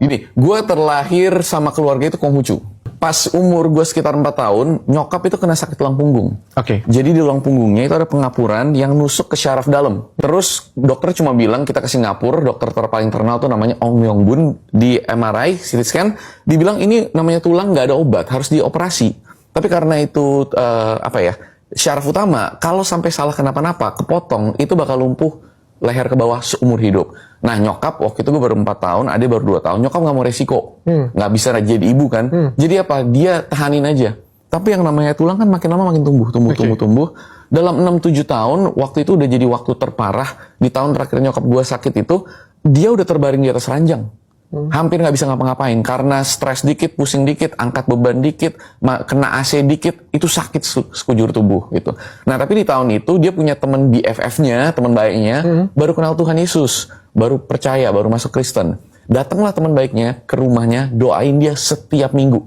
Gini, gue terlahir sama keluarga itu Konghucu. Pas umur gue sekitar 4 tahun, nyokap itu kena sakit tulang punggung. Oke. Jadi di tulang punggungnya itu ada pengapuran yang nusuk ke syaraf dalam. Terus dokter cuma bilang kita ke Singapura, dokter terpaling terkenal tuh namanya Ong Myong Bun, di MRI, CT scan, dibilang ini namanya tulang nggak ada obat, harus dioperasi. Tapi karena itu syaraf utama, kalau sampai salah kenapa-napa, kepotong, itu bakal lumpuh leher ke bawah seumur hidup. Nah nyokap, waktu itu gue baru 4 tahun, adik baru 2 tahun, nyokap nggak mau resiko. Nggak bisa jadi ibu kan. Jadi apa? Dia tahanin aja. Tapi yang namanya tulang kan makin lama makin tumbuh. Dalam 6-7 tahun, waktu itu udah jadi waktu terparah. Di tahun terakhir nyokap gue sakit itu, dia udah terbaring di atas ranjang. Hampir nggak bisa ngapa-ngapain. Karena stres dikit, pusing dikit, angkat beban dikit, kena AC dikit, itu sakit sekujur tubuh gitu. Nah tapi di tahun itu, dia punya teman BFF-nya, teman baiknya, baru kenal Tuhan Yesus. Baru percaya, baru masuk Kristen. Datanglah teman baiknya ke rumahnya, doain dia setiap minggu.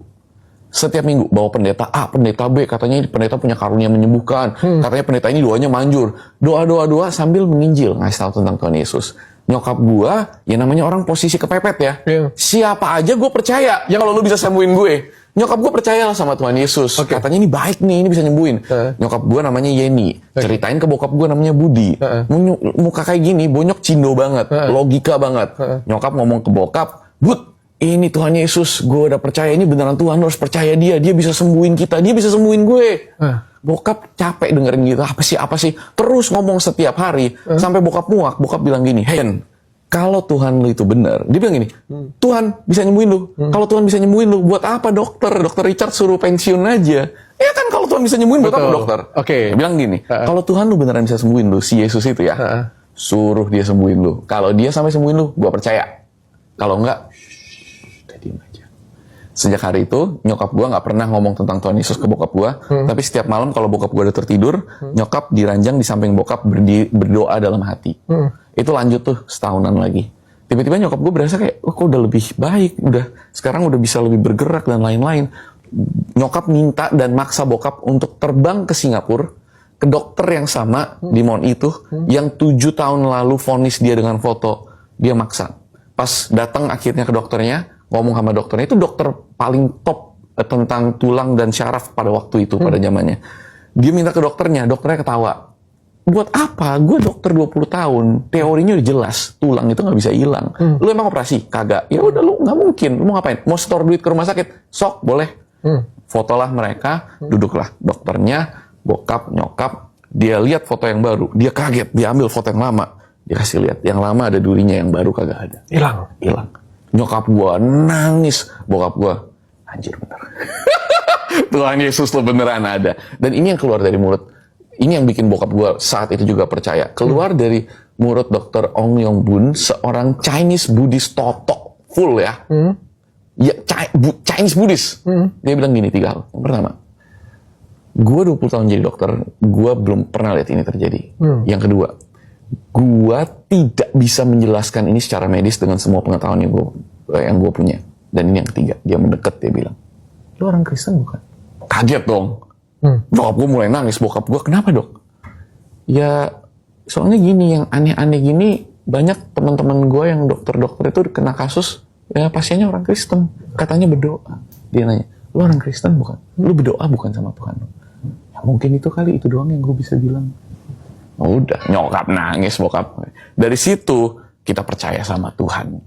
Setiap minggu bawa pendeta A, pendeta B, katanya pendeta punya karunia menyembuhkan. Katanya pendeta ini doanya manjur. Doa sambil menginjil, ngasih tahu tentang Tuhan Yesus. Nyokap gua, ya namanya orang posisi kepepet ya. Siapa aja gue percaya. Ya kalau lu bisa sembuhin gue. Nyokap gue percaya lah sama Tuhan Yesus. Katanya ini baik nih, ini bisa nyembuhin. Nyokap gue namanya Yeni. Ceritain ke bokap gue namanya Budi. Muka kayak gini, bonyok cindo banget. Logika banget. Nyokap ngomong ke bokap, Bud, ini Tuhan Yesus, gue udah percaya, ini beneran Tuhan, lu harus percaya dia bisa sembuhin kita, dia bisa sembuhin gue. Bokap capek dengerin gitu, apa sih, terus ngomong setiap hari, sampai bokap muak, bokap bilang gini, Hen, kalau Tuhan lu itu benar, dia bilang gini, Tuhan bisa nyembuhin lu, kalau Tuhan bisa nyembuhin lu, buat apa dokter Richard suruh pensiun aja, ya kan kalau Tuhan bisa nyembuhin, buat apa dokter? Dia bilang gini, kalau Tuhan lu beneran bisa sembuhin lu, si Yesus itu ya, suruh dia sembuhin lu, kalau dia sampai sembuhin lu, gue percaya, kalau enggak, diem aja. Sejak hari itu, nyokap gue nggak pernah ngomong tentang Tuhan Yesus ke bokap gue. Tapi setiap malam kalau bokap gue udah tertidur, nyokap diranjang di samping bokap berdoa dalam hati. Itu lanjut tuh setahunan lagi. Tiba-tiba nyokap gue berasa kayak, kok udah lebih baik, sekarang udah bisa lebih bergerak dan lain-lain. Nyokap minta dan maksa bokap untuk terbang ke Singapura, ke dokter yang sama di Mount itu, yang 7 tahun lalu vonis dia dengan foto, dia maksa. Pas datang akhirnya ke dokternya, ngomong sama dokternya, itu dokter paling top tentang tulang dan syaraf pada waktu itu, pada zamannya. Dia minta ke dokternya ketawa. Buat apa? Gue dokter 20 tahun, teorinya udah jelas, tulang itu nggak bisa hilang. Lu emang operasi? Kagak. Ya udah lu nggak mungkin. Lu mau ngapain? Mau store duit ke rumah sakit? Sok, boleh. Fotolah mereka, duduklah dokternya, bokap, nyokap, dia lihat foto yang baru, dia kaget, dia ambil foto yang lama, dia kasih lihat, yang lama ada durinya, yang baru kagak ada. Hilang. Nyokap gua nangis, bokap gua, anjir bener. Tuhan Yesus lo beneran ada. Dan ini yang keluar dari mulut, ini yang bikin bokap gua saat itu juga percaya. Keluar dari mulut Dr. Ong Myong Bun, seorang Chinese Buddhist totok, full ya. Ya, Chinese Buddhist. Dia bilang gini 3 hal. Yang pertama, gua 20 tahun jadi dokter, gua belum pernah lihat ini terjadi. Yang kedua, gua tidak bisa menjelaskan ini secara medis dengan semua pengetahuan yang gua punya. Dan ini yang ketiga, dia mendekat, dia bilang, lu orang Kristen bukan? Kaget dong. Bokap gua mulai nangis, bokap gua, kenapa dok? Ya, soalnya gini, yang aneh-aneh gini, banyak teman-teman gua yang dokter-dokter itu kena kasus, ya pasiennya orang Kristen, katanya berdoa. Dia nanya, lu orang Kristen bukan? Lu berdoa bukan sama Tuhan? Ya mungkin itu kali, itu doang yang gua bisa bilang. Udah, nyokap nangis bokap. Dari situ kita percaya sama Tuhan.